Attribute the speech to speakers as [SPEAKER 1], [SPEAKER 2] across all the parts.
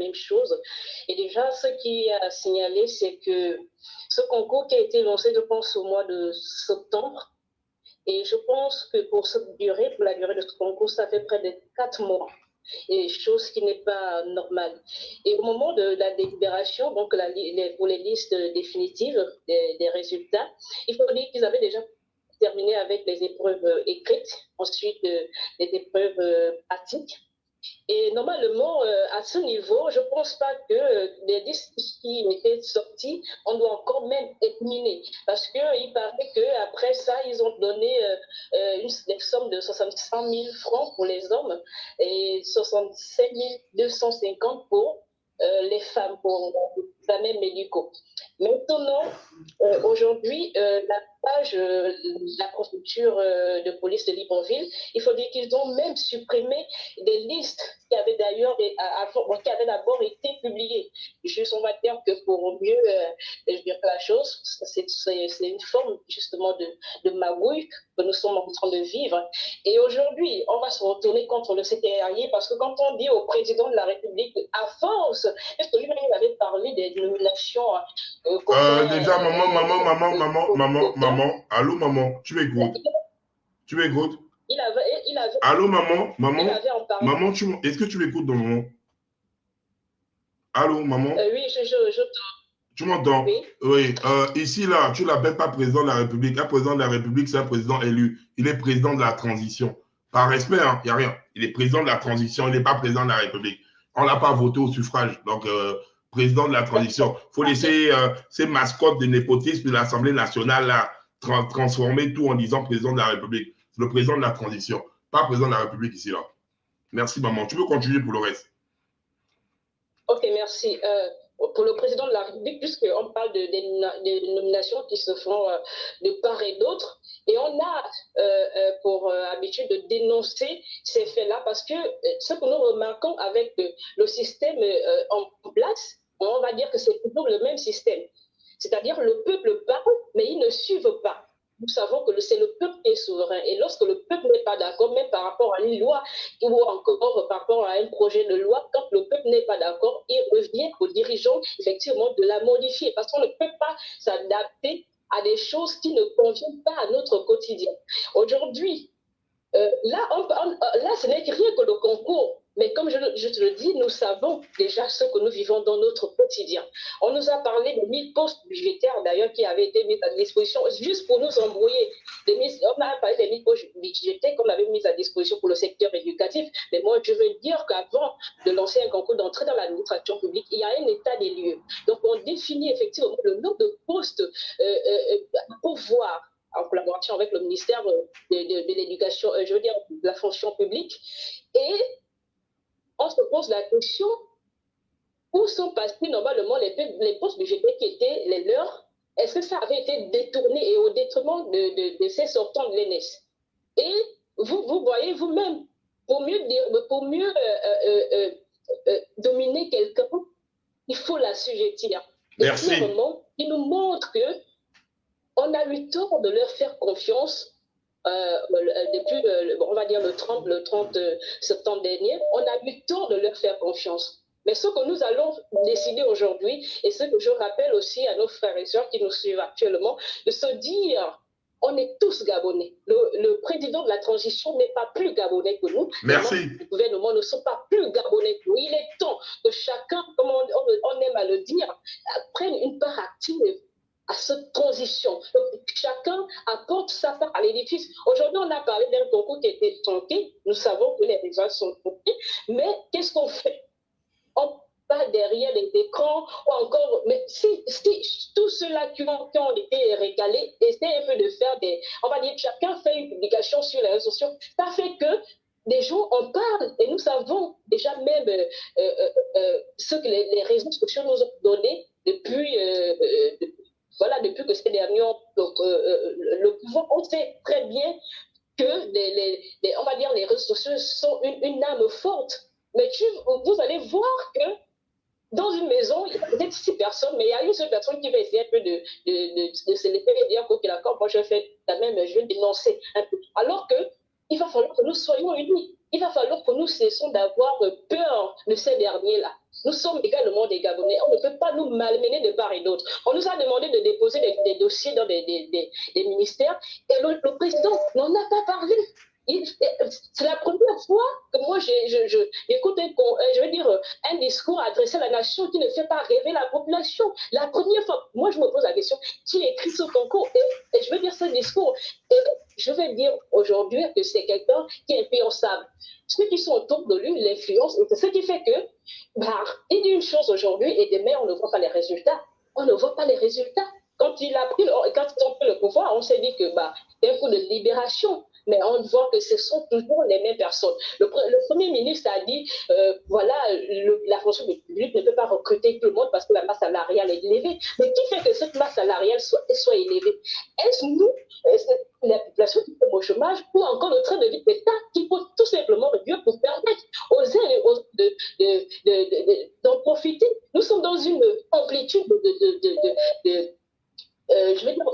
[SPEAKER 1] même chose. Et déjà, ce qui a signalé, c'est que ce concours qui a été lancé, je pense, au mois de septembre, et je pense que pour la durée de ce concours, ça fait près de 4 mois, et chose qui n'est pas normale. Et au moment de la délibération, donc pour les listes définitives des résultats, il faut dire qu'ils avaient déjà terminé avec les épreuves écrites, ensuite les épreuves pratiques. Et normalement, à ce niveau, je ne pense pas que les listes qui étaient sorties, on doit encore même éliminer. Parce qu'il paraît qu'après ça, ils ont donné une somme de 65 000 francs pour les hommes et 67 250 pour les femmes, pour les examens médicaux. Maintenant, aujourd'hui, la page, la préfecture de police de Libreville, il faut dire qu'ils ont même supprimé des listes qui avaient d'ailleurs qui avaient d'abord été publiées. Juste, on va dire que pour mieux dire la chose, c'est une forme justement de magouille que nous sommes en train de vivre. Et aujourd'hui, on va se retourner contre le CTRI parce que quand on dit au président de la République, à force, est-ce que lui-même avait parlé des nominations
[SPEAKER 2] déjà, maman, allô, maman, tu m'écoutes? Tu m'écoutes? Allô, maman, est-ce que tu m'écoutes dans le moment? Allô, maman?
[SPEAKER 1] Oui, je
[SPEAKER 2] Tu m'entends?
[SPEAKER 1] oui.
[SPEAKER 2] Oui. Ici, là, tu ne l'appelles pas président de la République. Un président de la République, c'est un président élu. Il est président de la transition. Par respect, il n'y a rien. Il est président de la transition, il n'est pas président de la République. On ne l'a pas voté au suffrage. Donc, président de la transition. Il faut laisser ces mascottes de népotisme de l'Assemblée nationale là, transformer tout en disant président de la République. C'est le président de la transition, pas président de la République ici, là. Merci, maman. Tu peux continuer pour le reste.
[SPEAKER 1] Ok, merci. Pour le président de la République, puisqu'on parle des nominations qui se font de part et d'autre, et on a pour habitude de dénoncer ces faits-là, parce que ce que nous remarquons avec le système en place, on va dire que c'est toujours le même système. C'est-à-dire le peuple parle, mais il ne suit pas. Nous savons que c'est le peuple qui est souverain. Et lorsque le peuple n'est pas d'accord, même par rapport à une loi ou encore par rapport à un projet de loi, quand le peuple n'est pas d'accord, il revient aux dirigeants, effectivement, de la modifier. Parce qu'on ne peut pas s'adapter à des choses qui ne conviennent pas à notre quotidien. Aujourd'hui, là, ce n'est rien que le concours. Mais comme je te le dis, nous savons déjà ce que nous vivons dans notre quotidien. On nous a parlé de 1000 postes budgétaires, d'ailleurs, qui avaient été mis à disposition juste pour nous embrouiller. On a parlé des 1000 postes budgétaires qu'on avait mis à disposition pour le secteur éducatif. Mais moi, je veux dire qu'avant de lancer un concours d'entrée dans l'administration publique, il y a un état des lieux. Donc, on définit effectivement le nombre de postes pour voir en collaboration avec le ministère de l'Éducation, je veux dire, de la fonction publique. Et on se pose la question, où sont passés normalement les postes budgétaires qui étaient les leurs? Est-ce que ça avait été détourné et au détriment de ces sortants de l'ENS? Et vous voyez vous-même, pour mieux dominer quelqu'un, il faut l'assujettir.
[SPEAKER 2] Merci.
[SPEAKER 1] Et clairement, il nous montre que on a eu tort de leur faire confiance depuis, on va dire, le 30 septembre dernier. On a eu tort de leur faire confiance. Mais ce que nous allons décider aujourd'hui, et ce que je rappelle aussi à nos frères et sœurs qui nous suivent actuellement, de se dire, on est tous Gabonais. Le président de la transition n'est pas plus Gabonais que nous.
[SPEAKER 2] Merci.
[SPEAKER 1] Les membres du gouvernement ne sont pas plus Gabonais que nous. Il est temps que chacun, comme on aime à le dire, prenne une part active à cette transition. Donc, chacun apporte sa part à l'édifice. Aujourd'hui, on a parlé d'un concours qui était tronqué. Nous savons que les résultats sont tronqués. Mais qu'est-ce qu'on fait? On pas derrière les écrans ou encore, mais si tous ceux-là qui ont été régalés essaient un peu de faire on va dire, chacun fait une publication sur les réseaux sociaux, ça fait que des gens en parlent et nous savons déjà même ce que les réseaux sociaux nous ont donné depuis depuis que ces derniers ont le pouvoir. On sait très bien que on va dire les réseaux sociaux sont une âme forte. Mais vous allez voir que dans une maison, il y a peut-être 6 personnes, mais il y a une seule personne qui va essayer un peu de se lever et dire ok, d'accord, moi je vais faire quand même, je vais dénoncer un peu. Alors qu'il va falloir que nous soyons unis. il va falloir que nous cessons d'avoir peur de ces derniers-là. Nous sommes également des Gabonais. On ne peut pas nous malmener de part et d'autre. On nous a demandé de déposer des dossiers dans des ministères et le président n'en a pas parlé. C'est la première fois que moi j'écoute un discours adressé à la nation qui ne fait pas rêver la population. La première fois, moi je me pose la question, qui écrit ce concours et je veux dire ce discours. Et je vais dire aujourd'hui que c'est quelqu'un qui est impensable. Ceux qui sont autour de lui l'influencent, ce qui fait que, il dit une chose aujourd'hui et demain on ne voit pas les résultats. On ne voit pas les résultats. Quand ils ont pris le pouvoir, on s'est dit que c'est un coup de libération. Mais on voit que ce sont toujours les mêmes personnes. Le Premier ministre a dit, la fonction publique ne peut pas recruter tout le monde parce que la masse salariale est élevée. Mais qui fait que cette masse salariale soit élevée? Est-ce nous, la population qui est au chômage, ou encore le train de vie d'État qui faut tout simplement réduire pour permettre aux uns et aux autres d'en profiter? Nous sommes dans une amplitude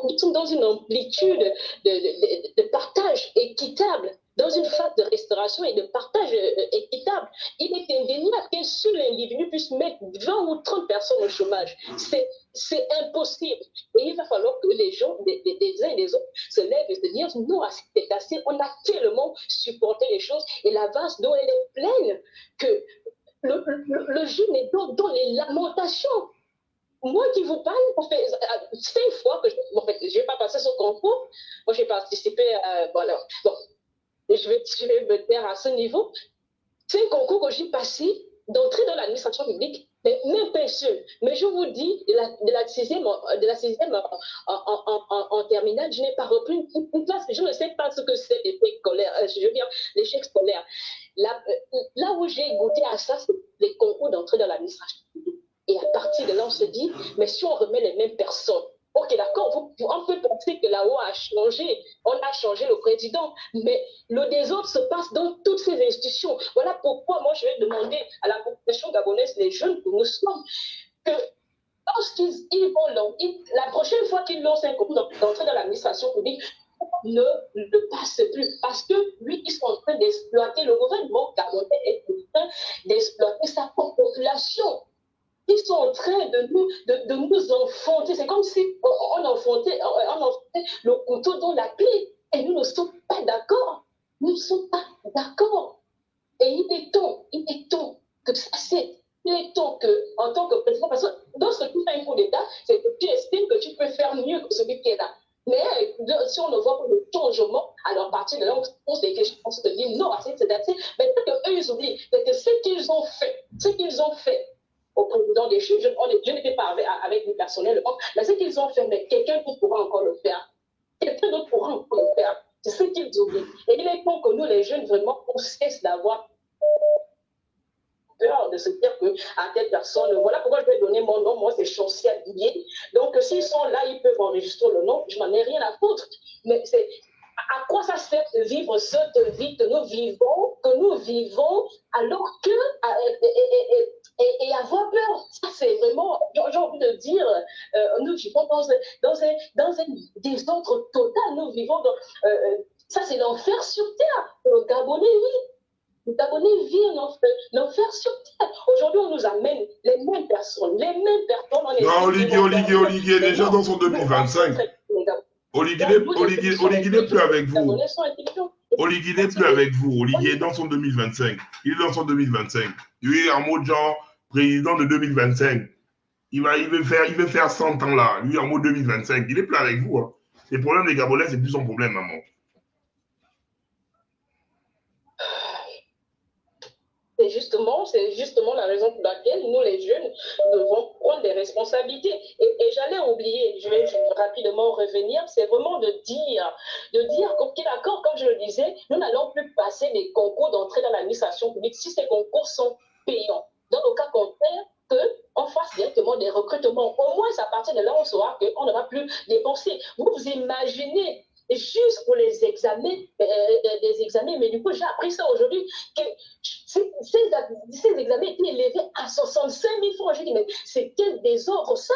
[SPEAKER 1] nous sommes dans une amplitude de partage équitable, dans une phase de restauration et de partage équitable. Il est indéniable qu'un seul individu puisse mettre 20 ou 30 personnes au chômage. C'est impossible. Et il va falloir que les gens, des uns et des autres, se lèvent et se disent non, c'est assez. On a tellement supporté les choses et l'avance dont elle est pleine que le jeune est dans les lamentations. Moi qui vous parle, c'est une fois que je n'ai pas passé ce concours. Moi, j'ai participé je vais me taire à ce niveau. C'est un concours que j'ai passé d'entrer dans l'administration publique, mais même pas seul. Mais je vous dis, de la sixième en terminale, je n'ai pas repris une classe. Je ne sais pas ce que c'est l'échec scolaire. Je veux dire, l'échec scolaire. Là où j'ai goûté à ça, c'est les concours d'entrée dans l'administration publique. Et à partir de là, on se dit, mais si on remet les mêmes personnes, ok, d'accord, on peut penser que là-haut a changé, on a changé le président, mais le désordre se passe dans toutes ces institutions. Voilà pourquoi moi je vais demander à la population gabonaise, les jeunes que nous sommes, que lorsqu'ils vont, la prochaine fois qu'ils lancent un concours d'entrée dans l'administration publique, ne le passe plus, parce que lui, ils sont en train d'exploiter, le gouvernement gabonais est en train d'exploiter sa propre population. Ils sont en train de nous enfoncer. C'est comme si on enfonçait le couteau dans la plaie. Et nous ne sommes pas d'accord. Nous ne sommes pas d'accord. Et il est temps que ça cesse. Il est temps que, en tant que président, parce que lorsque tu fais un coup d'État, c'est que tu estimes que tu peux faire mieux que celui qui est là. Mais si on ne voit pas le changement, alors à partir de là, on se pose des questions, on se dit non, c'est assez. Mais peut-être qu'eux, ils oublient. C'est que ce qu'ils ont fait, au président des juges, je n'étais pas avec lui personnellement, mais ce qu'ils ont fait, mais quelqu'un d'autre pourra encore le faire. Quelqu'un d'autre pourra encore le faire. C'est ce qu'ils oublient. Et il est temps que nous, les jeunes, vraiment, on cesse d'avoir peur de se dire que à telle personne, voilà pourquoi je vais donner mon nom, moi c'est Chancy Guillet. Donc s'ils sont là, ils peuvent enregistrer le nom, je n'en ai rien à foutre. Mais c'est à quoi ça sert de vivre cette vie que nous vivons, alors que et avoir peur, ça c'est vraiment, j'ai envie de dire, nous vivons dans un désordre total, nous vivons dans, ça c'est l'enfer sur terre, le Gabonais vit. Le Gabonais vit l'enfer sur terre. Aujourd'hui, on nous amène les mêmes personnes.
[SPEAKER 2] Non, Olivier, déjà dans son 2025. Olivier n'est plus avec vous. Olivier n'est plus avec vous. Olivier est dans son 2025. Il est dans son 2025. Lui, en mode genre président de 2025. Il veut faire 100 ans là. Lui, en mode 2025. Il n'est plus avec vous. Hein. Les problèmes des Gabonais, c'est plus son problème, maman.
[SPEAKER 1] C'est justement la raison pour laquelle nous, les jeunes, devons prendre des responsabilités. Et j'allais oublier, je vais rapidement revenir, c'est vraiment de dire ok, d'accord, comme je le disais, nous n'allons plus passer des concours d'entrée dans l'administration publique si ces concours sont payants. Dans le cas contraire, qu'on fasse directement des recrutements. Au moins, à partir de là, on saura qu'on ne va plus dépenser. Vous imaginez juste pour les examens, des examens, mais du coup, j'ai appris ça aujourd'hui, que ces examens étaient élevés à 65 000 francs. J'ai dit, mais c'est quel désordre ça?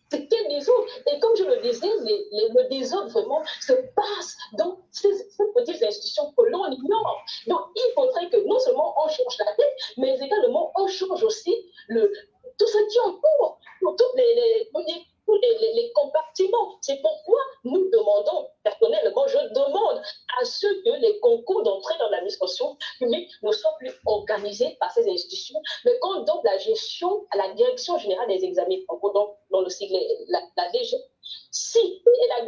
[SPEAKER 1] C'était le désordre. Et comme je le disais, le désordre vraiment se passe dans ces petites institutions que l'on ignore. Donc, il faudrait que non seulement on change la tête, mais également on change aussi tout ce qui est en cours, pour tous les compartiments. C'est pourquoi nous demandons, personnellement, je demande à ce que les concours d'entrée dans l'administration publique ne soient plus organisés par ces institutions, mais qu'on donne la gestion à la Direction générale des examens concours, donc dans le sigle la DG. Si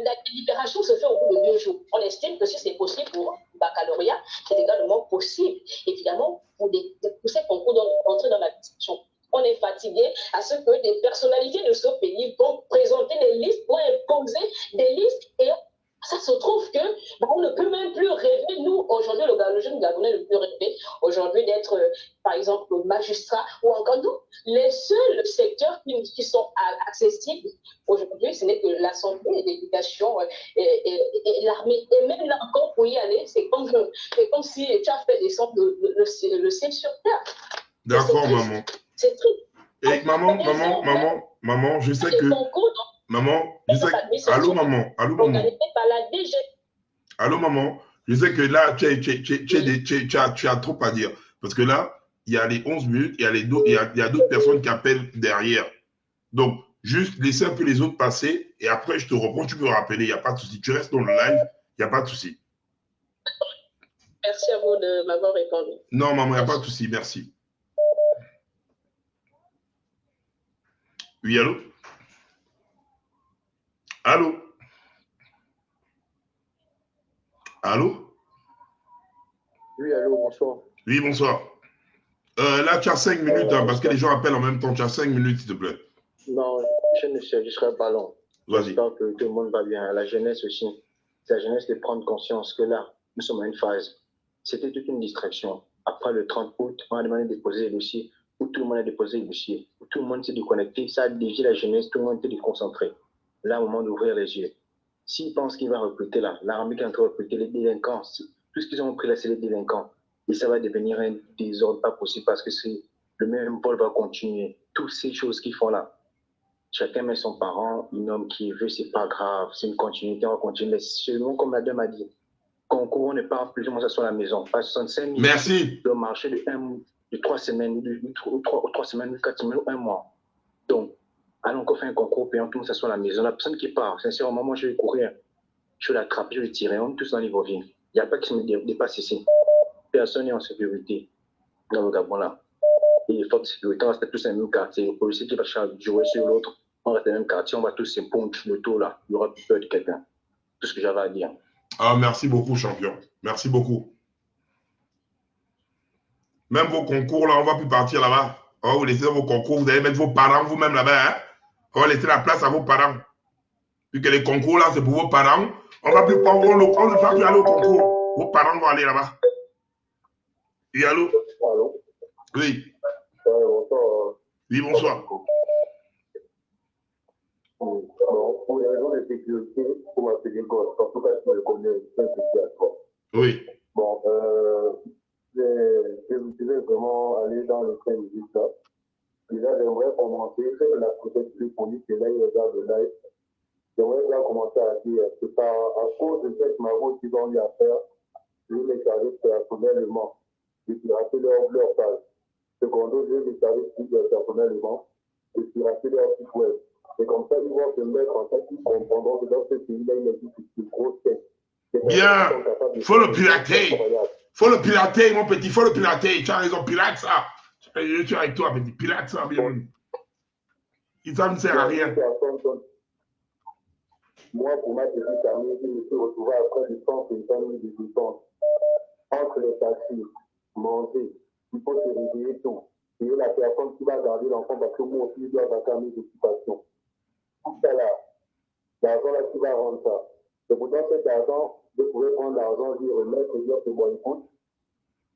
[SPEAKER 1] la délibération se fait au bout de 2 jours, on estime que si c'est possible pour le baccalauréat, c'est également possible, évidemment, pour ces concours d'entrée dans l'administration. On est fatigué à ce que des personnalités de ce pays vont présenter des listes, vont imposer des listes, et ça se trouve que on ne peut même plus rêver. Nous, aujourd'hui, le jeune Gabonais ne peut plus rêver aujourd'hui d'être, par exemple, magistrat ou encore nous. Les seuls secteurs qui sont accessibles aujourd'hui, ce n'est que la santé et l'éducation et l'armée. Et même là encore, pour y aller, c'est comme si tu as fait descendre le ciel sur terre.
[SPEAKER 2] D'accord, maman.
[SPEAKER 1] C'est triste.
[SPEAKER 2] Et maman, je sais que... Maman, je sais que... Allô, maman. Allô, maman. Je sais que là, tu as trop à dire. Parce que là, il y a les 11 minutes, il y a d'autres personnes qui appellent derrière. Donc, juste laissez un peu les autres passer et après, je te reprends. Tu peux me rappeler, il n'y a pas de souci. Tu restes dans le live, il n'y a pas de souci.
[SPEAKER 1] Merci à vous de m'avoir répondu.
[SPEAKER 2] Non, maman, il n'y a pas de souci. Merci. Oui, allô? Allô? Allô?
[SPEAKER 3] Oui, allô, bonsoir.
[SPEAKER 2] Oui, bonsoir. Là, tu as 5 minutes, hein, parce que les gens appellent en même temps. Tu as 5 minutes, s'il te plaît.
[SPEAKER 3] Non, je ne sais, je serai pas long.
[SPEAKER 2] Vas-y.
[SPEAKER 3] J'espère que tout le monde va bien. La jeunesse aussi. C'est la jeunesse de prendre conscience que là, nous sommes à une phase. C'était toute une distraction. Après le 30 août, on a demandé de déposer les dossiers, où tout le monde a déposé les dossiers, où tout le monde s'est déconnecté. Ça a dévié la jeunesse, tout le monde était déconcentré. Là, au moment d'ouvrir les yeux. S'ils pensent qu'il va recruter là, l'armée qui est en train de recruter les délinquants, tout ce qu'ils ont pris là, c'est les délinquants. Et ça va devenir un désordre pas possible parce que le même pôle va continuer. Toutes ces choses qu'ils font là. Chacun met son parent, un homme qui veut, c'est pas grave, c'est une continuité, on va continuer. Mais seulement, comme la dame a dit, concours, on ne part plus ou moins à la maison. Pas 65 000.
[SPEAKER 2] Merci.
[SPEAKER 3] Le marché de 3 semaines, de 3 semaines, 4 semaines, 1 mois. Donc, allons encore faire un concours payant, tout le monde s'assoit à la maison. La personne qui part, sincèrement, moi, je vais courir, je vais l'attraper, je vais le tirer. On est tous dans niveau vie. Il n'y a pas qui se me dépasse ici. Personne n'est en sécurité dans le Gabon là. Et les forces de sécurité, on reste tous dans le même quartier. Le policier qui va jouer sur l'autre, on reste dans le même quartier, on va tous se pondre le tour là. Il y aura plus peur de quelqu'un. Tout ce que j'avais à dire.
[SPEAKER 2] Ah, merci beaucoup, champion. Merci beaucoup. Même vos concours là, on ne va plus partir là-bas. On va vous laisser vos concours, vous allez mettre vos parents vous-même là-bas. Hein? On va laisser la place à vos parents. Vu que les concours là, c'est pour vos parents. On ne va plus aller au concours. Vos parents vont aller là-bas. Oui, allô?
[SPEAKER 3] Allô?
[SPEAKER 2] Oui.
[SPEAKER 3] Bonsoir.
[SPEAKER 2] Oui, bonsoir.
[SPEAKER 3] Bon, pour les raisons de sécurité, pour m'appeler Ghost, en tout cas, je le connais, c'est un petit à toi.
[SPEAKER 2] Oui.
[SPEAKER 3] Bon, je voudrais vraiment aller dans le train de ça. Déjà, j'aimerais commencer, faire la protection plus police, et là, il regarde le live. J'aimerais bien commencer à dire que à cause de cette maraude qu'ils ont eu à faire, je vais les services personnellement, et pirater leur page. Secondo, je vais les services personnellement, et pirater leur site web. C'est comme ça qu'ils vont se mettre en tête, ils comprendront que dans ce pays-là, il existe une grosse tête.
[SPEAKER 2] Bien, il faut le pirater. Faut le pirater, mon petit, faut le pirater. Tu as raison, pirate ça. Je suis avec toi, petit, pirate ça, bien. Ça ne sert à rien.
[SPEAKER 3] Moi, pour ma petite amie, je me suis retrouvé après du temps que une débutante. Entre les taxis, manger, il faut se réveiller tôt. Et la personne qui va garder l'enfant parce que moi aussi, je dois avoir mes occupations. Tout ça là, l'argent là, qui va rendre ça. Et pourtant, cet argent, je pourrais prendre l'argent, lui remettre et dire que bon, écoute,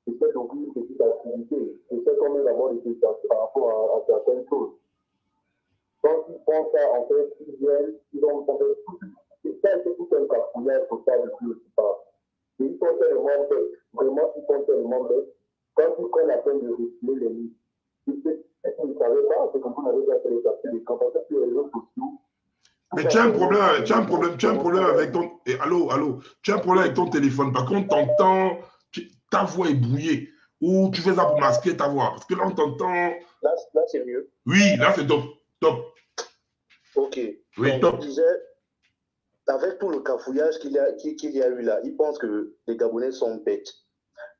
[SPEAKER 3] c'est peut-être donc une petite activité. Je sais qu'on met d'abord des questions par rapport à certaines choses. Quand ils font ça, en fait, ils viennent, ils ont en fait c'est tout un capouillage total depuis aussi pas. Et ils sont tellement bêtes, vraiment, ils sont tellement bêtes. Quand ils prennent la peine de refiler les livres, ils ne savaient pas, c'est comme on avait déjà fait les captures des camps, parce que sur les réseaux sociaux,
[SPEAKER 2] Mais tu as un problème, avec ton. Allô, tu as un problème avec ton téléphone. Par contre, t'entends, ta voix est brouillée. Ou tu fais ça pour masquer ta voix. Parce que là, on t'entend.
[SPEAKER 3] Là c'est mieux.
[SPEAKER 2] Oui, là, c'est top. Top.
[SPEAKER 3] Ok.
[SPEAKER 2] Oui,
[SPEAKER 3] donc,
[SPEAKER 2] top.
[SPEAKER 3] je disais, avec tout le cafouillage qu'il y a eu là, ils pensent que les Gabonais sont bêtes.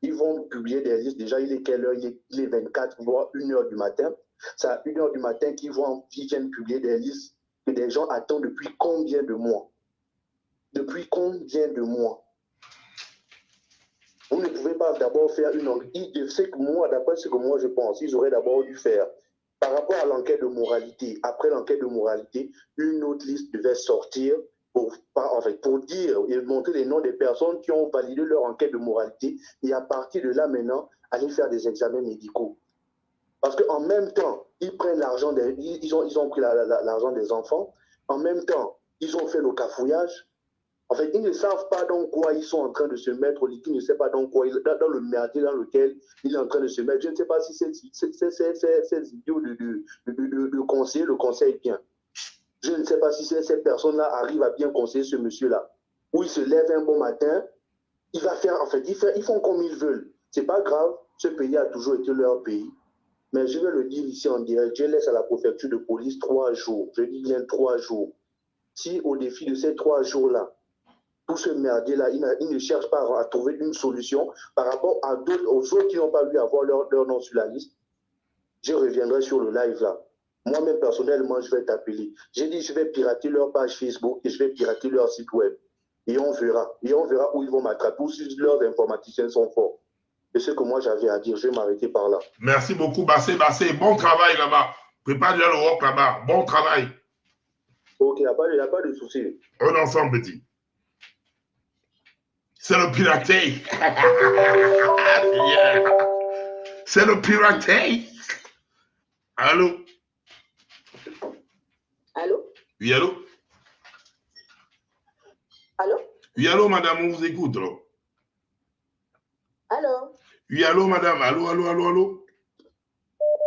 [SPEAKER 3] Ils vont publier des listes. Déjà, il est quelle heure? Il est 24, voire 1h du matin. C'est à 1h du matin qu'ils viennent publier des listes que des gens attendent depuis combien de mois? Depuis combien de mois? Vous ne pouvez pas d'abord faire une enquête. D'après ce que moi je pense, ils auraient d'abord dû faire, par rapport à l'enquête de moralité, après l'enquête de moralité, une autre liste devait sortir pour dire et montrer les noms des personnes qui ont validé leur enquête de moralité et à partir de là maintenant, aller faire des examens médicaux. Parce qu'en même temps, ils prennent l'argent ils ont pris l'argent des enfants, en même temps, ils ont fait le cafouillage. En fait, ils ne savent pas dans quoi ils sont en train de se mettre, ils ne savent pas dans le merdier dans lequel il est en train de se mettre. Je ne sais pas si ces idiots de conseiller le conseil bien. Je ne sais pas si ces personnes-là arrivent à bien conseiller ce monsieur-là. Où il se lève un bon matin, il va faire, en fait, ils font comme ils veulent. C'est pas grave, ce pays a toujours été leur pays. Mais je vais le dire ici en direct, je laisse à la préfecture de police 3 jours. Je dis bien 3 jours. Si au défi de ces 3 jours-là, tout ce merdier-là, il ne cherche pas à trouver une solution par rapport aux autres qui n'ont pas vu avoir leur nom sur la liste, je reviendrai sur le live là. Moi-même, personnellement, je vais t'appeler. J'ai dit, je vais pirater leur page Facebook et je vais pirater leur site web. Et on verra. Et on verra où ils vont m'attraper, ou si leurs informaticiens sont forts. C'est ce que moi j'avais à dire. Je vais m'arrêter par là.
[SPEAKER 2] Merci beaucoup, Bassé. Bon travail là-bas. Prépare déjà le rock là-bas. Bon travail.
[SPEAKER 3] Ok, il n'y a pas de souci.
[SPEAKER 2] On est ensemble, petit. C'est le piraté. Yeah. C'est le piraté. Allô?
[SPEAKER 1] Allô?
[SPEAKER 2] Oui, allô?
[SPEAKER 1] Allô?
[SPEAKER 2] Oui, allô, madame, on vous écoute. Là.
[SPEAKER 1] Allô?
[SPEAKER 2] Oui, allô, madame. Allô?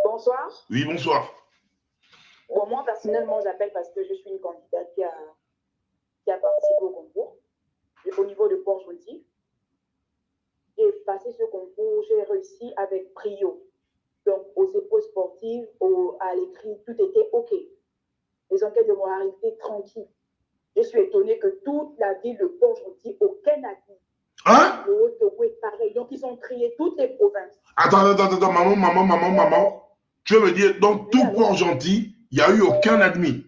[SPEAKER 1] Bonsoir.
[SPEAKER 2] Oui, bonsoir.
[SPEAKER 1] Bon, moi, personnellement, j'appelle parce que je suis une candidate qui a participé au concours au niveau de Port-Gentil. J'ai passé ce concours, j'ai réussi avec brio. Donc, aux épreuves sportives, à l'écrit, tout était OK. Les enquêtes de moralité, tranquilles. Je suis étonnée que toute la ville de Port-Gentil, aucun n'a dit.
[SPEAKER 2] Hein?
[SPEAKER 1] Le Haut-Togo est pareil. Donc, ils ont trié toutes les provinces.
[SPEAKER 2] Attends, maman. Tu veux me dire, dans tout Port-Gentil, il n'y a eu aucun admis?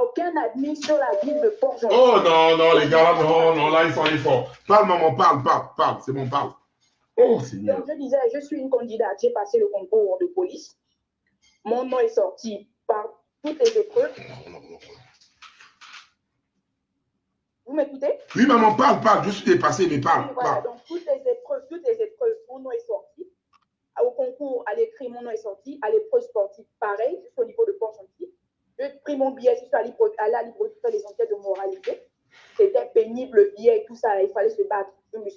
[SPEAKER 1] Aucun admis sur la ville de Port-Gentil.
[SPEAKER 2] Oh non, les gars, non, là, il faut aller fort. Parle, maman, parle. C'est bon, parle. Oh, Seigneur.
[SPEAKER 1] Donc, je disais, je suis une candidate. J'ai passé le concours de police. Mon nom est sorti par toutes les épreuves. Vous m'écoutez?
[SPEAKER 2] Oui, maman, parle. Je suis dépassé, mais parle.
[SPEAKER 1] Oui, voilà, donc toutes les épreuves, mon nom est sorti. Au concours, à l'écrit, mon nom est sorti. À l'épreuve sportive, pareil, juste au niveau de Port-Gentil. J'ai pris mon billet, je suis allée à la librairie faire les enquêtes de moralité. C'était pénible, le billet et tout ça, il fallait se battre.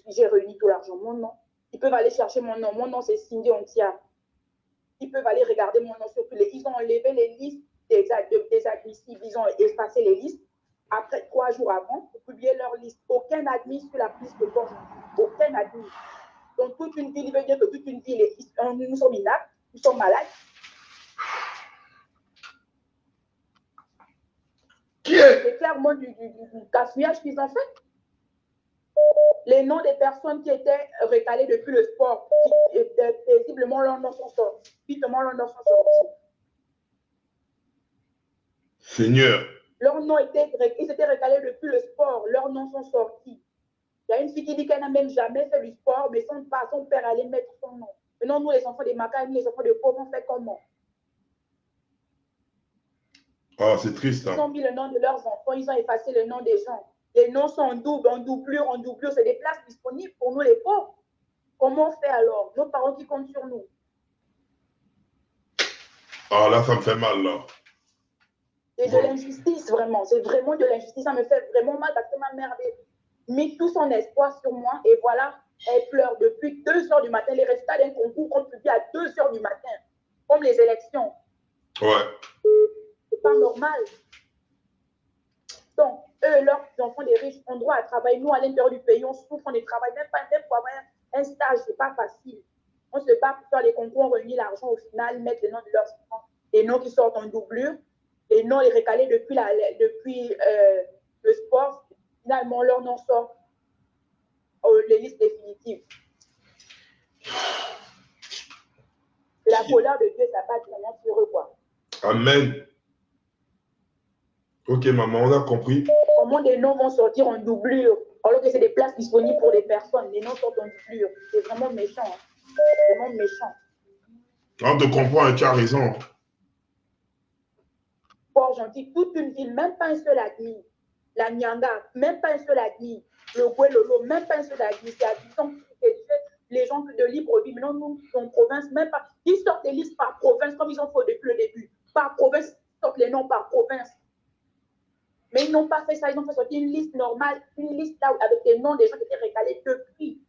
[SPEAKER 1] J'ai réuni tout l'argent. Mon nom, ils peuvent aller chercher mon nom. Mon nom, c'est Cindy Ontia. Ils peuvent aller regarder mon nom sur tous les. Ils ont enlevé les listes des admissibles, ils ont effacé les listes. Après, 3 jours avant, pour publier leur liste. Aucun admis sur la liste de Port-Gentil. Aucun admis. Donc, toute une ville, il veut dire que toute une ville, nous sommes inaptes, nous sommes malades. C'est clairement du cafouillage qu'ils ont fait. Les noms des personnes qui étaient recalées depuis le sport, paisiblement leurs noms sont sortis. Vitement leurs noms sont sortis.
[SPEAKER 2] Seigneur.
[SPEAKER 1] Leurs noms ils étaient recalés depuis le sport, leurs noms sont sortis. Il y a une fille qui dit qu'elle n'a même jamais fait du sport, mais son père allait mettre son nom. Maintenant, nous, les enfants des Macaïs, les enfants de pauvres, on fait comment?
[SPEAKER 2] Oh, c'est triste.
[SPEAKER 1] Ils ont mis le nom de leurs enfants, ils ont effacé le nom des gens. Les noms sont en doublure. C'est des places disponibles pour nous, les pauvres. Comment on fait alors? Nos parents qui comptent sur nous.
[SPEAKER 2] Oh, là, ça me fait mal, là.
[SPEAKER 1] C'est de l'injustice, vraiment. C'est vraiment de l'injustice. Ça me fait vraiment mal parce que ma mère avait mis tout son espoir sur moi. Et voilà, elle pleure depuis 2 heures du matin. Les résultats d'un concours qu'on publie à 2 heures du matin. Comme les élections.
[SPEAKER 2] Ouais.
[SPEAKER 1] C'est pas normal.
[SPEAKER 4] Donc, eux, leurs enfants des riches ont droit à travailler. Nous, à l'intérieur du pays, on souffre, on ne travaille même pas, même pour avoir un stage, ce n'est pas facile. On se bat pour faire les concours, réunir l'argent au final, mettre les noms de leurs enfants, les noms qui sortent en doublure, les noms les recalés depuis le sport. Finalement, leur nom sort les listes définitives. La colère de Dieu, ça va vraiment sur eux, quoi.
[SPEAKER 2] Amen. Ok, maman, on a compris.
[SPEAKER 4] Comment des noms vont sortir en doublure, alors que c'est des places disponibles pour les personnes. Les noms sortent en doublure. C'est vraiment méchant. Hein. Vraiment méchant.
[SPEAKER 2] On te comprend et tu as raison.
[SPEAKER 4] Port-Gentil, toute une ville, même pas un seul admis. La Nyanga, même pas un seul admis. Le Guelolo, même pas un seul admis. C'est habitants les gens de libre vie. Maintenant, nous, en province, même pas. Ils sortent des listes par province, comme ils ont fait depuis le début. Par province, ils sortent les noms par province. Mais ils n'ont pas fait ça, ils ont fait sortir une liste normale, une liste là avec les noms des gens qui étaient récalés depuis.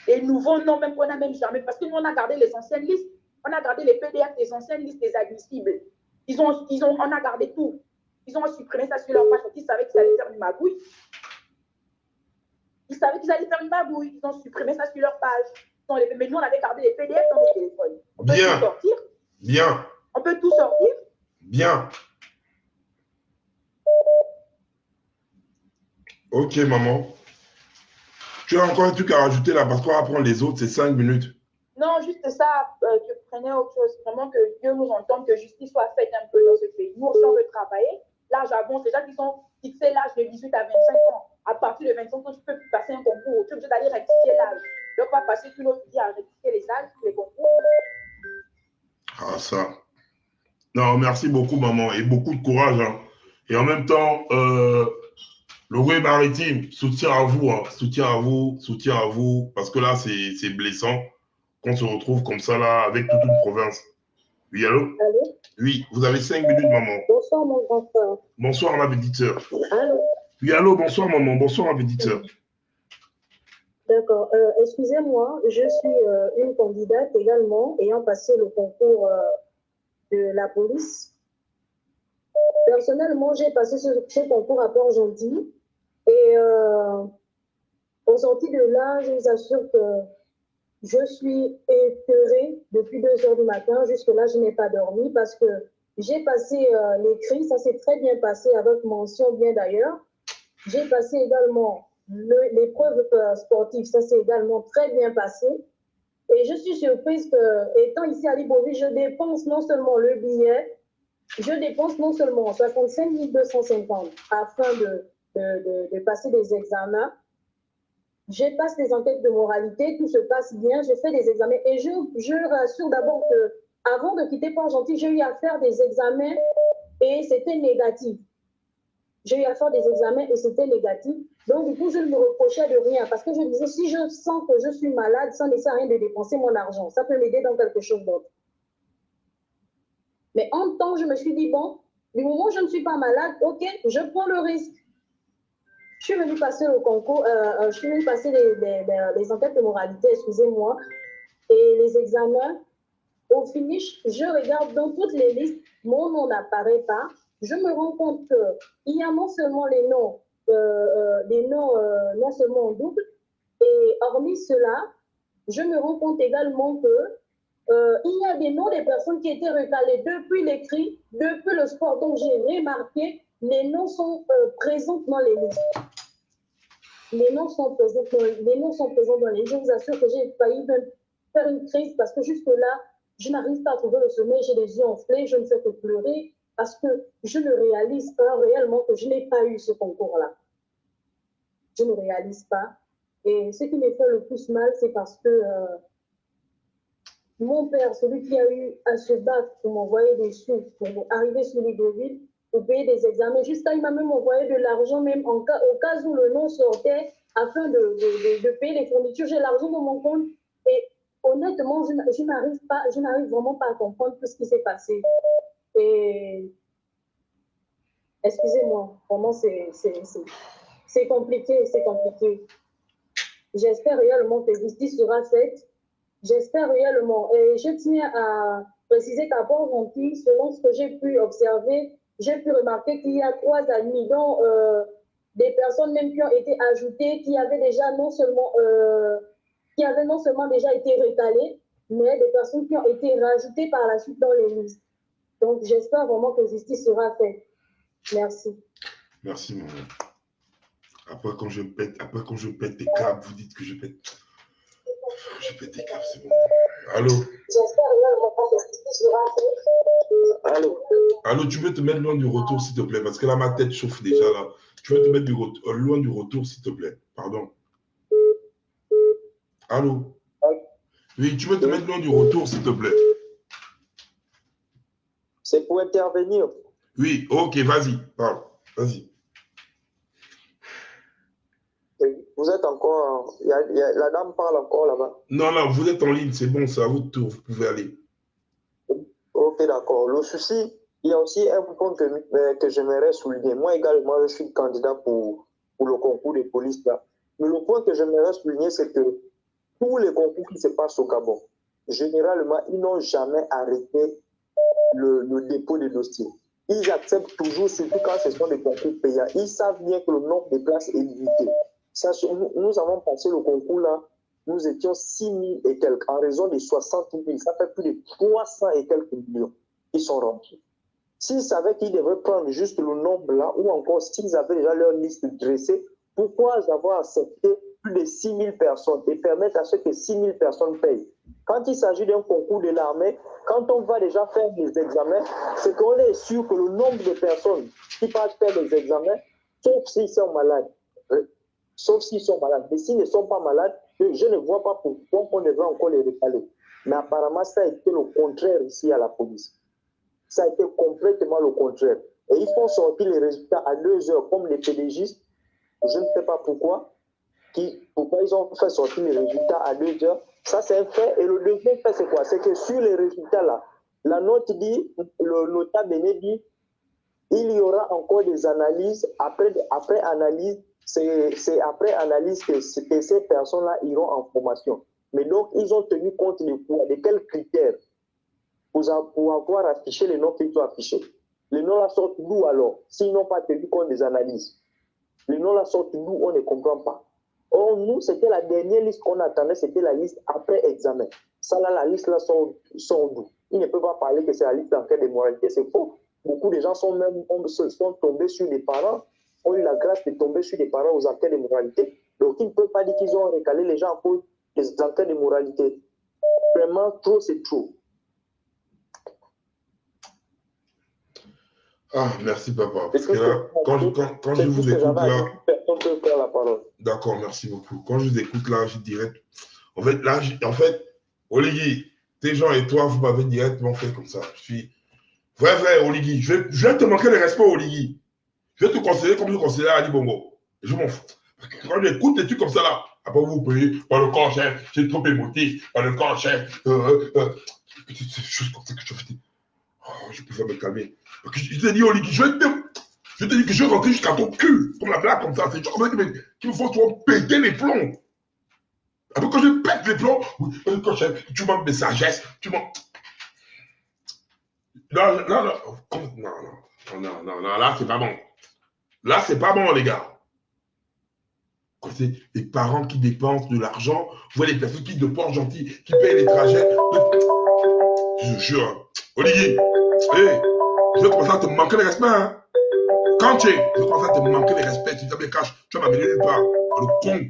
[SPEAKER 4] Les nouveaux noms, même qu'on n'a même jamais, parce que nous, on a gardé les anciennes listes, on a gardé les PDF des anciennes listes des admissibles. On a gardé tout. Ils ont supprimé ça sur leur page, ils savaient qu'ils allaient faire une magouille. Ils savaient qu'ils allaient faire une magouille, ils ont supprimé ça sur leur page. Mais nous, on avait gardé les PDF dans nos téléphones. On peut tout sortir.
[SPEAKER 2] Bien.
[SPEAKER 4] On peut tout sortir.
[SPEAKER 2] Bien. Ok, maman. Tu as encore un truc à rajouter là, parce qu'on va prendre les autres, c'est 5 minutes.
[SPEAKER 4] Non, juste ça, je prenais autre chose. Vraiment que Dieu nous entende, que justice soit faite un peu dans ce pays. Nous aussi, on veut travailler. L'âge avance. Les gens qui sont fixés l'âge de 18 à 25 ans. À partir de 25 ans, tu peux plus passer un concours. Tu es obligé d'aller rectifier l'âge. Tu ne dois pas passer tout notre vie à rectifier les âges, les concours.
[SPEAKER 2] Ah, ça. Non, merci beaucoup, maman. Et beaucoup de courage. Hein. Et en même temps, le Rouet maritime, soutien à vous, hein. Soutien à vous, soutien à vous. Parce que là, c'est blessant qu'on se retrouve comme ça, là, avec toute une province. Oui, allô?
[SPEAKER 5] Allô?
[SPEAKER 2] Oui, vous avez 5 minutes, maman.
[SPEAKER 5] Bonsoir, mon grand frère.
[SPEAKER 2] Bonsoir, ma petite sœur.
[SPEAKER 5] Allô?
[SPEAKER 2] Oui, allô, bonsoir, maman. Bonsoir, ma petite sœur.
[SPEAKER 5] D'accord. Excusez-moi, je suis une candidate également ayant passé le concours de la police. Personnellement, j'ai passé ce concours à Port-Gentil et au sorti de là, je vous assure que je suis épeurée depuis 2 heures du matin. Jusque-là, je n'ai pas dormi parce que j'ai passé l'écrit, ça s'est très bien passé avec mention bien d'ailleurs. J'ai passé également l'épreuve sportive, ça s'est également très bien passé. Et je suis surprise que, étant ici à Libreville, je dépense non seulement le billet, je dépense non seulement 65 250 afin de passer des examens. Je passe des enquêtes de moralité, tout se passe bien, je fais des examens. Et je rassure d'abord que avant de quitter Port-Gentil, j'ai eu à faire des examens et c'était négatif. J'ai eu à faire des examens et c'était négatif. Donc, du coup, je ne me reprochais de rien parce que je disais, si je sens que je suis malade, ça ne sert à rien de dépenser mon argent. Ça peut m'aider dans quelque chose d'autre. Mais en même temps, je me suis dit, bon, du moment où je ne suis pas malade, ok, je prends le risque. Je suis venue passer le concours, je suis venue passer les enquêtes de moralité, excusez-moi, et les examens. Au finish, je regarde dans toutes les listes, mon nom n'apparaît pas. Je me rends compte qu'il y a non seulement les noms non seulement en double, et hormis cela, je me rends compte également que il y a des noms des personnes qui étaient recalées depuis l'écrit, depuis le sport. Donc, j'ai remarqué, les noms sont présents dans les listes. Les noms sont présents dans les listes. Je vous assure que j'ai failli même faire une crise parce que jusque-là, je n'arrive pas à trouver le sommeil, j'ai les yeux enflés, je ne fais que pleurer parce que je ne réalise pas réellement que je n'ai pas eu ce concours-là. Je ne réalise pas. Et ce qui me fait le plus mal, c'est parce que mon père, celui qui a eu à se battre pour m'envoyer des sous, pour arriver sur Libreville, pour payer des examens, jusqu'à il m'a même envoyé de l'argent, même au cas où le nom sortait, afin de payer les fournitures. J'ai l'argent dans mon compte et honnêtement, je n'arrive vraiment pas à comprendre tout ce qui s'est passé. Et excusez-moi, vraiment, c'est compliqué, c'est compliqué. J'espère réellement que justice sera faite. J'espère réellement. Et je tiens à préciser qu'à Port-Gentil, selon ce que j'ai pu observer, j'ai pu remarquer qu'il y a 3 amis, dont des personnes même qui ont été ajoutées, qui avaient non seulement déjà été recalées, mais des personnes qui ont été rajoutées par la suite dans les listes. Donc, j'espère vraiment que justice sera faite. Merci.
[SPEAKER 2] Merci, maman. Après, quand je pète des câbles, vous dites que je pète. Je pète des câbles, c'est bon. Allô?
[SPEAKER 5] J'espère vraiment que justice sera faite.
[SPEAKER 3] Allô?
[SPEAKER 2] Allô, tu veux te mettre loin du retour, s'il te plaît? Parce que là, ma tête chauffe déjà, là. Tu veux te mettre loin du retour, s'il te plaît? Pardon. Allô? Oui, tu veux te mettre loin du retour, s'il te plaît?
[SPEAKER 3] C'est pour intervenir.
[SPEAKER 2] Oui, ok, vas-y, parle. Vas-y.
[SPEAKER 3] Vous êtes encore... la dame parle encore là-bas.
[SPEAKER 2] Non, non, vous êtes en ligne, c'est bon, c'est à vous de tour, vous pouvez aller.
[SPEAKER 3] Ok, d'accord. Le souci, il y a aussi un point que j'aimerais souligner. Moi également, je suis candidat pour le concours de police là. Mais le point que j'aimerais souligner, c'est que tous les concours qui se passent au Gabon, généralement, ils n'ont jamais arrêté le dépôt des dossiers. Ils acceptent toujours, surtout quand ce sont des concours payants. Ils savent bien que le nombre de places est limité. Nous avons passé le concours là, nous étions 6 000 et quelques, en raison de 60 000. Ça fait plus de 300 et quelques millions qui sont remplis. S'ils savaient qu'ils devraient prendre juste le nombre là, ou encore s'ils avaient déjà leur liste dressée, pourquoi avoir accepté plus de 6 000 personnes et permettre à ce que 6 000 personnes payent? Quand il s'agit d'un concours de l'armée, quand on va déjà faire des examens, c'est qu'on est sûr que le nombre de personnes qui partent faire des examens, sauf s'ils sont malades, mais s'ils ne sont pas malades, je ne vois pas pourquoi on devrait encore les recaler. Mais apparemment, ça a été le contraire ici à la police. Ça a été complètement le contraire. Et ils font sortir les résultats à 2 heures, comme les pédégistes. Je ne sais pas pourquoi ils ont fait sortir les résultats à 2 heures. Ça, c'est un fait. Et le deuxième fait, c'est quoi? C'est que sur les résultats-là, la note dit, le nota bene dit, il y aura encore des analyses. Après analyse, c'est après analyse que ces personnes-là iront en formation. Mais donc, ils ont tenu compte de quels critères pour avoir affiché les noms qu'ils ont affichés. Les noms-là sortent d'où alors, s'ils n'ont pas tenu compte des analyses? Les noms-là sortent d'où, on ne comprend pas. Or, nous, c'était la dernière liste qu'on attendait, c'était la liste après examen. Ça, là, la liste là sont d'où? Il ne peut pas parler que c'est la liste d'enquête de moralité, c'est faux. Beaucoup de gens sont tombés sur des parents, ont eu la grâce de tomber sur des parents aux enquêtes de moralité. Donc, ils ne peuvent pas dire qu'ils ont recalé les gens à cause des enquêtes de moralité. Vraiment, trop, c'est trop.
[SPEAKER 2] Ah, merci papa. Parce que là, quand je vous écoute là...
[SPEAKER 3] Personne peut faire la parole.
[SPEAKER 2] D'accord, merci beaucoup. Quand je vous écoute là, je dirais... En fait, Oligui, tes gens et toi, vous m'avez directement fait comme ça. Je suis... Vrai, Oligui. Je vais te manquer le respect, Oligui. Je vais te conseiller comme je conseillais à Ali Bongo. Je m'en fous. Parce que quand j'écoute des trucs comme ça là, après vous payez par le corps chef, c'est trop émotif, par le corps chef, petites choses comme ça que je fais. Oh, je préfère me calmer. Je t'ai dit, Oligui, je te dis que je vais rentrer jusqu'à ton cul, comme la blague comme ça. C'est comme ça qu'il me faut trop péter les plombs. Après, quand je pète les plombs, oui, quand tu manques de sagesse, tu manques. Non, là, c'est pas bon. Là, c'est pas bon, les gars. Quand c'est des parents qui dépensent de l'argent, vous voyez les personnes qui de port gentil, qui payent les trajets. Je jure, Olivier, hey, je vais commencer à te manquer de respect, hein. Quand je vais commencer à te manquer de respect, tu me caches, tu vas m'amener nulle part. Le con.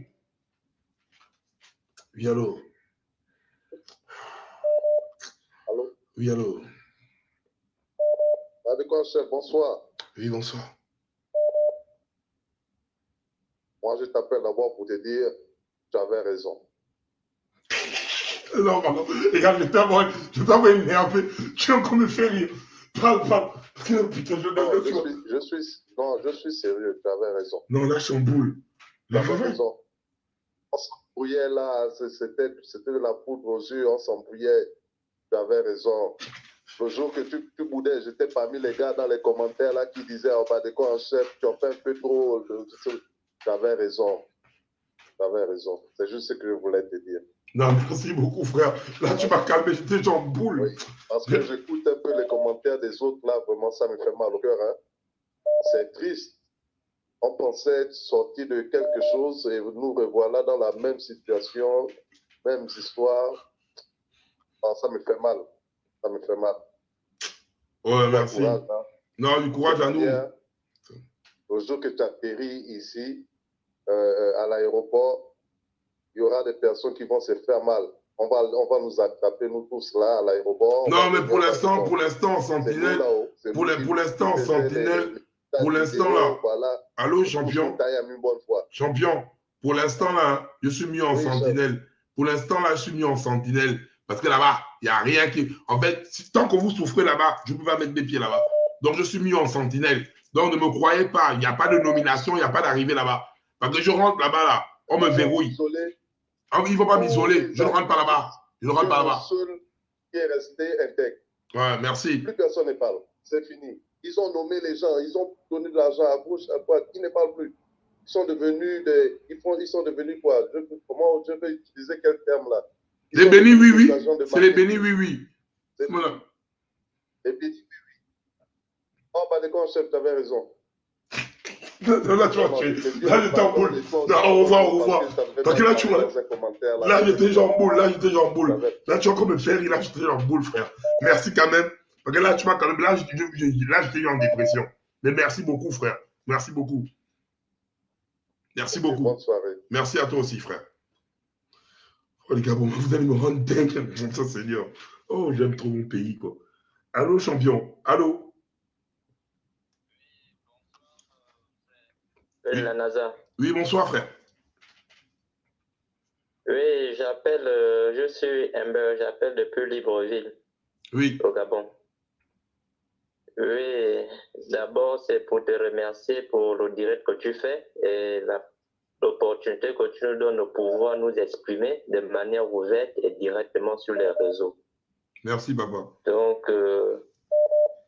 [SPEAKER 2] Oui, allô.
[SPEAKER 6] Allô?
[SPEAKER 2] Oui, allô.
[SPEAKER 6] Avec chef, bonsoir.
[SPEAKER 2] Oui, bonsoir.
[SPEAKER 6] Moi, je t'appelle d'abord pour te dire tu avais raison.
[SPEAKER 2] Non, pardon. Regarde, je t'envoie énervé. Tu es encore me faire rire. Parle. Putain,
[SPEAKER 6] je suis sérieux, tu avais raison.
[SPEAKER 2] Non, là, je suis en boule.
[SPEAKER 6] Tu avais raison. On s'embrouillait là, c'était de la poudre aux yeux, on s'embrouillait. Tu avais raison. Le jour que tu boudais, j'étais parmi les gars dans les commentaires là qui disaient oh, bah, de quoi en chef, tu en fais un peu trop. Tu avais raison. Tu avais raison. C'est juste ce que je voulais te dire.
[SPEAKER 2] Non, merci beaucoup, frère. Là, tu m'as calmé, j'étais déjà en boule.
[SPEAKER 6] Oui, parce que j'écoute un peu les commentaires. commentaires des autres, là, vraiment, ça me fait mal au cœur. Hein. C'est triste. On pensait sortir de quelque chose et nous revoilà dans la même situation, même histoire. Ah, ça me fait mal. Ça me fait mal.
[SPEAKER 2] Ouais, merci.
[SPEAKER 6] Courage, hein.
[SPEAKER 2] Non, du courage à nous.
[SPEAKER 6] Le jour que tu atterris ici, à l'aéroport, il y aura des personnes qui vont se faire mal. On va nous attraper, nous tous là, à l'aéroport.
[SPEAKER 2] Non, mais pour l'instant, Sentinelle, pour l'instant, Sentinelle, pour l'instant, là,
[SPEAKER 6] voilà.
[SPEAKER 2] allô, champion, champion, pour l'instant, là, je suis mis en sentinelle. Pour l'instant, là, je suis mis en sentinelle. Parce que là-bas, il n'y a rien qui... En fait, tant que vous souffrez là-bas, je ne peux pas mettre mes pieds là-bas. Donc, je suis mis en sentinelle. Donc, ne me croyez pas, il n'y a pas de nomination, il n'y a pas d'arrivée là-bas. Parce que je rentre là-bas, là, on me verrouille. Ah oui, il ne faut pas m'isoler. Je ne rentre pas là-bas. Je ne rentre pas là-bas.
[SPEAKER 6] Le seul qui est resté intègre.
[SPEAKER 2] Ouais, merci.
[SPEAKER 6] Plus personne ne parle. C'est fini. Ils ont nommé les gens. Ils ont donné de l'argent à gauche, à droite. Ils ne parlent plus. Ils sont devenus des... Ils sont devenus quoi? Comment je peux utiliser quel terme là?
[SPEAKER 2] Les bénis, oui, oui. C'est les bénis, oui, oui. Voilà.
[SPEAKER 6] Les bénis, oui, oui. Oh, bah, d'accord, chef, tu avais raison.
[SPEAKER 2] Là, tu vois, là, j'étais en boule. Là, au revoir. Parce que là, tu vois, là, j'étais déjà en boule. Là, tu vas encore me faire rire. Là, j'étais déjà en boule, frère. Merci quand même. Parce que là, tu vois, quand même, là, j'étais en dépression. Mais merci beaucoup, frère. Merci beaucoup. Merci beaucoup.
[SPEAKER 6] Bonne soirée.
[SPEAKER 2] Merci à toi aussi, frère. Oh, les gars, bon, vous allez me rendre dingue. Ça, Seigneur. Oh, j'aime trop mon pays, quoi. Allô, champion. Allô.
[SPEAKER 7] Oui, la NASA.
[SPEAKER 2] Oui, bonsoir, frère.
[SPEAKER 7] Oui, je suis Amber, j'appelle depuis Libreville.
[SPEAKER 2] Oui.
[SPEAKER 7] Au Gabon. Oui, d'abord, c'est pour te remercier pour le direct que tu fais et l'opportunité que tu nous donnes de pouvoir nous exprimer de manière ouverte et directement sur les réseaux.
[SPEAKER 2] Merci, papa.
[SPEAKER 7] Donc,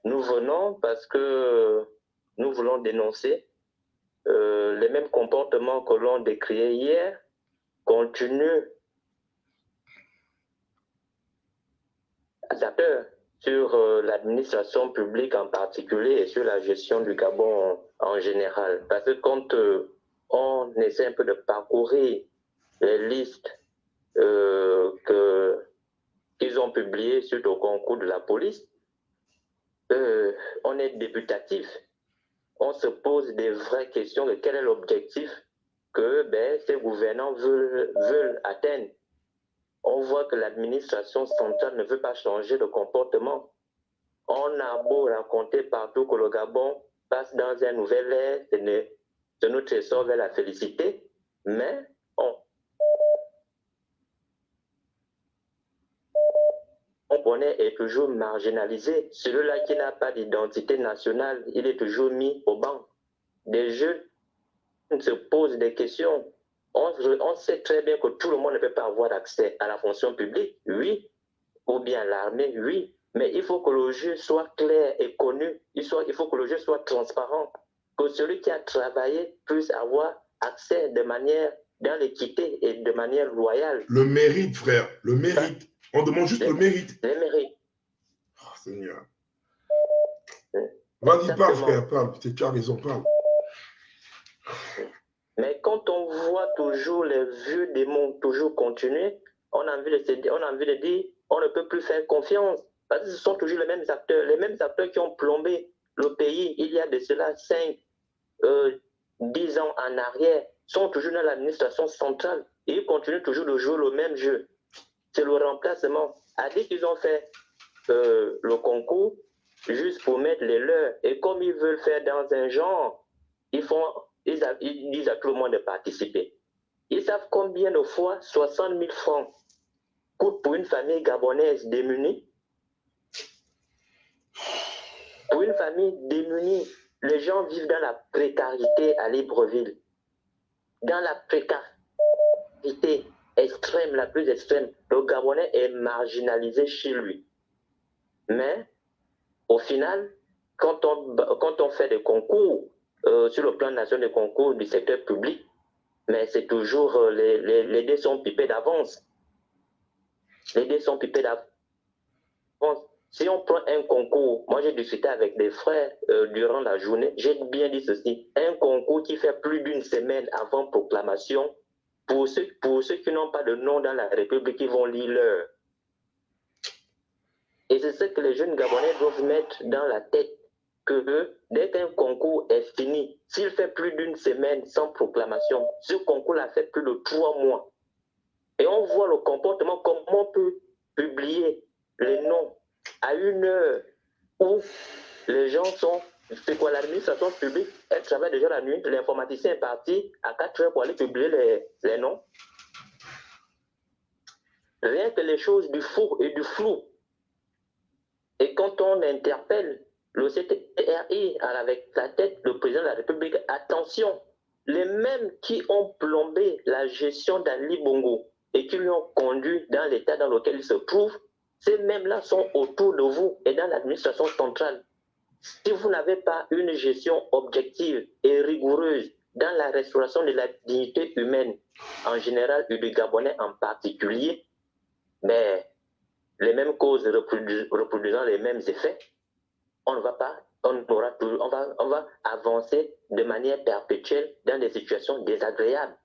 [SPEAKER 7] nous venons parce que nous voulons dénoncer les mêmes comportements que l'on décriait hier continuent à peur sur l'administration publique en particulier et sur la gestion du Gabon en général. Parce que quand on essaie un peu de parcourir les listes qu'ils ont publiées suite au concours de la police, on est débutatif. On se pose des vraies questions de quel est l'objectif que ces gouvernants veulent atteindre. On voit que l'administration centrale ne veut pas changer de comportement. On a beau raconter partout que le Gabon passe dans un nouvel ère, c'est notre essor vers la félicité, mais on connaît est toujours marginalisé. Celui-là qui n'a pas d'identité nationale, il est toujours mis au banc. Des jeunes se posent des questions. On sait très bien que tout le monde ne peut pas avoir accès à la fonction publique, oui, ou bien à l'armée, oui, mais il faut que le jeu soit clair et connu, il faut que le jeu soit transparent, que celui qui a travaillé puisse avoir accès de manière, dans l'équité et de manière loyale.
[SPEAKER 2] Le mérite, frère, le mérite. On demande juste le mérite.
[SPEAKER 7] Le mérite.
[SPEAKER 2] Oh, Seigneur. Vas-y, parle, frère, parle. Tu as raison, parle.
[SPEAKER 7] Mais quand on voit toujours les vieux démons toujours continuer, on a envie de dire, on ne peut plus faire confiance. Parce que ce sont toujours les mêmes acteurs qui ont plombé le pays il y a de cela 5, 10 ans en arrière, sont toujours dans l'administration centrale et ils continuent toujours de jouer le même jeu. C'est le remplacement. À dire qu'ils ont fait le concours juste pour mettre les leurs. Et comme ils veulent faire dans un genre, ils disent à tout le monde de participer. Ils savent combien de fois 60 000 francs coûtent pour une famille gabonaise démunie. Pour une famille démunie, les gens vivent dans la précarité à Libreville. Dans la précarité extrême, la plus extrême, le Gabonais est marginalisé chez lui. Mais, au final, quand on fait des concours, sur le plan national des concours du secteur public, mais c'est toujours, les dés sont pipés d'avance. Les dés sont pipés d'avance. Si on prend un concours, moi j'ai discuté avec des frères durant la journée, j'ai bien dit ceci, un concours qui fait plus d'une semaine avant proclamation, pour ceux qui n'ont pas de nom dans la République, ils vont lire l'heure. Et c'est ce que les jeunes Gabonais doivent mettre dans la tête, que dès qu'un concours est fini, s'il fait plus d'une semaine sans proclamation, ce concours l'a fait plus de 3 mois. Et on voit le comportement, comment on peut publier les noms à une heure où les gens sont, c'est quoi, l'administration publique, elle travaille déjà la nuit, l'informaticien est parti à 4 heures pour aller publier les noms. Rien que les choses du faux et du flou. Et quand on interpelle le CTRI avec la tête, le président de la République, attention, les mêmes qui ont plombé la gestion d'Ali Bongo et qui lui ont conduit dans l'état dans lequel il se trouve, ces mêmes-là sont autour de vous et dans l'administration centrale. Si vous n'avez pas une gestion objective et rigoureuse dans la restauration de la dignité humaine en général et du Gabonais en particulier, mais les mêmes causes reproduisant les mêmes effets, on va avancer de manière perpétuelle dans des situations désagréables.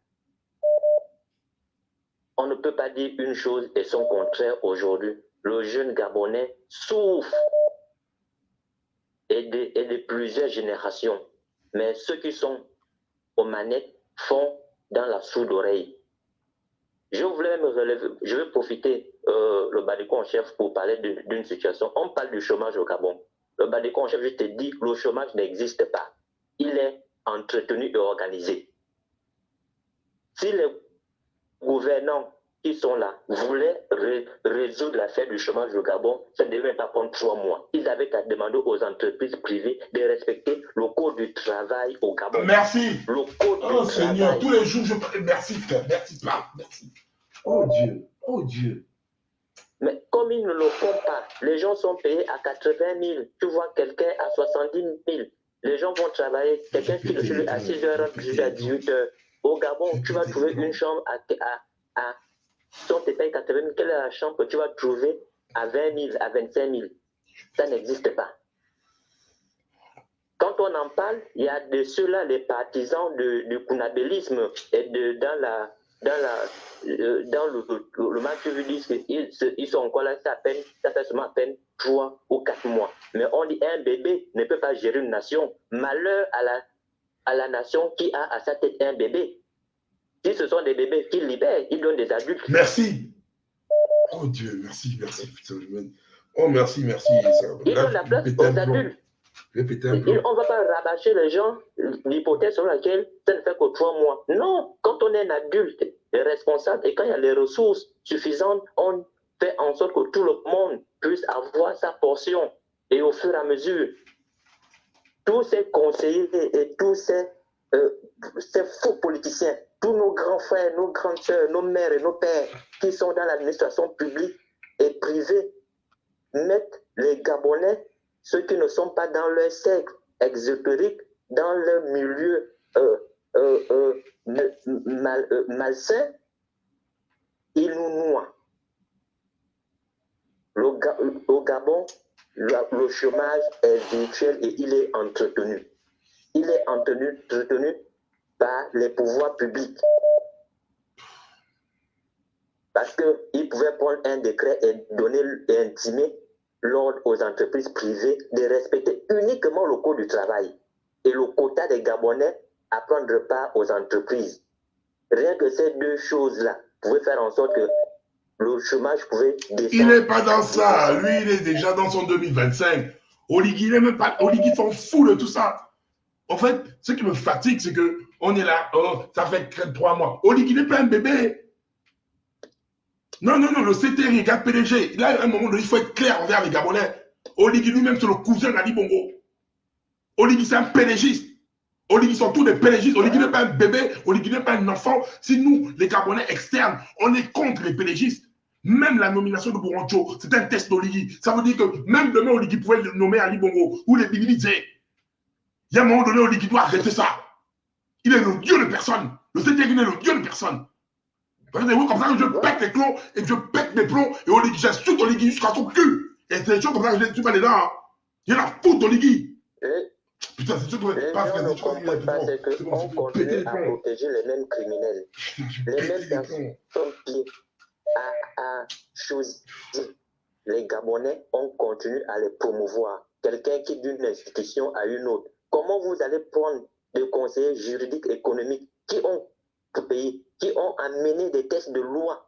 [SPEAKER 7] On ne peut pas dire une chose et son contraire aujourd'hui. Le jeune Gabonais souffre et de plusieurs générations. Mais ceux qui sont aux manettes font dans la sourde oreille. Je voulais me relever, je vais profiter le Badeko en chef pour parler d'une situation. On parle du chômage au Gabon. Le Badeko en chef, je te dis, le chômage n'existe pas. Il est entretenu et organisé. Si les gouvernants qui sont là voulaient résoudre l'affaire du chômage au Gabon, ça ne devait pas prendre 3 mois. Ils avaient qu'à demander aux entreprises privées de respecter le code du travail au Gabon.
[SPEAKER 2] Merci.
[SPEAKER 7] Le code
[SPEAKER 2] oh
[SPEAKER 7] du
[SPEAKER 2] Seigneur,
[SPEAKER 7] travail.
[SPEAKER 2] tous les jours, merci frère, merci, merci. Oh Dieu, oh Dieu.
[SPEAKER 7] Mais comme ils ne le font pas, les gens sont payés à 80 000. Tu vois quelqu'un à 70 000. Les gens vont travailler. Quelqu'un qui est à 6 h jusqu'à 18 h. Au Gabon, tu vas trouver une chambre si on te paye 80 000, quelle est la chambre que tu vas trouver à 20 000, à 25 000? Ça n'existe pas. Quand on en parle, il y a de ceux-là, les partisans du kunabélisme et dans le match du disque, ils sont encore là, ça fait seulement à peine 3 ou 4 mois. Mais on dit un bébé ne peut pas gérer une nation. Malheur à la nation qui a à sa tête un bébé. Si ce sont des bébés qu'ils libèrent, ils donnent des adultes.
[SPEAKER 2] Merci. Oh Dieu, merci, putain. Oh merci.
[SPEAKER 7] Ils donnent la place aux adultes. On ne va pas rabâcher les gens l'hypothèse sur laquelle ça ne fait que 3 mois. Non, quand on est un adulte responsable et quand il y a les ressources suffisantes, on fait en sorte que tout le monde puisse avoir sa portion. Et au fur et à mesure, tous ces conseillers et tous ces faux politiciens, tous nos grands frères, nos grandes sœurs, nos mères et nos pères qui sont dans l'administration publique et privée mettent les Gabonais, ceux qui ne sont pas dans leur cercle exotérique, dans leur milieu malsain, ils nous noient. Au Gabon, le chômage est virtuel et il est entretenu. Il est entretenu par les pouvoirs publics. Parce qu'ils pouvaient prendre un décret et intimer l'ordre aux entreprises privées de respecter uniquement le code du travail et le quota des Gabonais à prendre part aux entreprises. Rien que ces deux choses-là pouvaient faire en sorte que le chômage pouvait descendre.
[SPEAKER 2] Il n'est pas dans ça. Lui, il est déjà dans son 2025. Oligui, il n'est même pas. Oligui s'en fout de tout ça. En fait, ce qui me fatigue, c'est qu'on est là, ça fait 3 mois. Oligui n'est pas un bébé. Non, le CTR, regarde PDG. Là, à un moment donné, il faut être clair envers les Gabonais. Oligui lui-même, c'est le cousin d'Ali Bongo. Oligui, c'est un PDGiste. Oligui sont tous des PDGistes. Oligui n'est pas un bébé. Oligui n'est pas un enfant. Si nous, les Gabonais externes, on est contre les PDGistes, même la nomination de Bourancho, c'est un test d'Oligui. Ça veut dire que même demain, Oligui pouvait nommer Ali Bongo ou les Biginidzé. Il y a un moment donné, Oligui doit arrêter ça. Il est le dieu de personne. Le CTR est le dieu de personne. Comme ça, je pète les plombs et je pète mes plombs et Oligui, j'insulte Oligui jusqu'à son cul. Et c'est des choses comme ça que tu vas dedans. Hein. Il y en a foutre, Oligui. Putain, c'est sûr que
[SPEAKER 7] les gens ne comprennent pas, c'est qu'on continue à protéger les mêmes criminels. Les mêmes personnes sont pieds à choisir. Les Gabonais, on continue à les promouvoir. Quelqu'un qui d'une institution à une autre. Comment vous allez prendre des conseillers juridiques économiques qui ont payé, qui ont amené des tests de loi